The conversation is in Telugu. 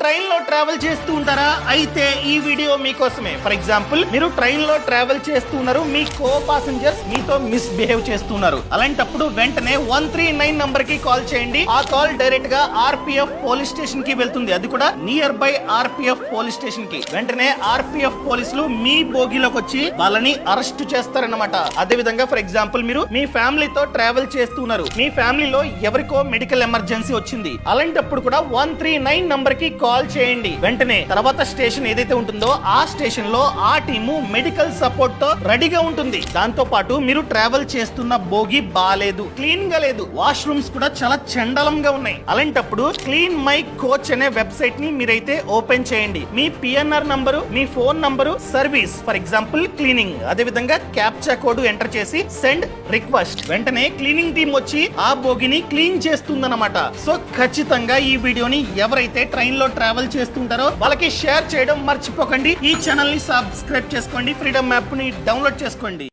ట్రైన్ లో ట్రావెల్ చేస్తూ ఉంటారా? అయితే ఈ వీడియో మీకోసమే. ఫర్ ఎగ్జాంపుల్, మీరు ట్రైన్ లో ట్రావెల్ చేస్తున్నారు, మీ కో పాసెంజర్స్ మీతో మిస్బిహేవ్ చేస్తున్నారు. అలాంటప్పుడు వెంటనే 139 నంబర్ కి కాల్ చేయండి. ఆ కాల్ డైరెక్ట్ గా ఆర్పిఎఫ్ పోలీస్ స్టేషన్ కి వెళ్తుంది. అది కూడా near by RPF police station కి. వెంటనే ఆర్పిఎఫ్ పోలీసులు మీ బోగిలోకి వచ్చి వాళ్ళని అరెస్ట్ చేస్తారన్నమాట. అదే విధంగా ఫర్ ఎగ్జాంపుల్, మీరు మీ ఫ్యామిలీతో ట్రావెల్ చేస్తున్నారు, మీ ఫ్యామిలీలో ఎవరికో మెడికల్ ఎమర్జెన్సీ వచ్చింది. అలాంటప్పుడు కూడా 139 నంబర్ కి కాల్ చేయండి. వెంటనే తర్వాత స్టేషన్ ఏదైతే ఉంటుందో ఆ స్టేషన్ లో ఆ టీము మెడికల్ సపోర్ట్ తో రెడీగా ఉంటుంది. దాంతో పాటు మీరు ట్రావెల్ చేస్తున్న బోగి బాలేదు, క్లీన్ గా లేదు, వాష్రూమ్స్ కూడా చాలా చండలంగా ఉన్నాయి. అలాంటప్పుడు క్లీన్ మై కోచ్ అనే వెబ్సైట్ ని మీరైతే ఓపెన్ చేయండి. మీ పిఎన్ఆర్ నంబరు, మీ phone number, service for example cleaning, అదే విధంగా క్యాప్చా కోడ్ ఎంటర్ చేసి సెండ్ రిక్వెస్ట్. వెంటనే క్లీనింగ్ టీం వచ్చి ఆ బోగిని క్లీన్ చేస్తుందన్నమాట. సో ఖచ్చితంగా ఈ వీడియోని ఎవరైతే ట్రైన్ లో ట్రావెల్ చేస్తుంటారో వాళ్ళకి షేర్ చేయడం మర్చిపోకండి. ఈ ఛానల్ ని సబ్స్క్రైబ్ చేసుకోండి, ఫ్రీడమ్ యాప్ ని డౌన్లోడ్ చేసుకోండి.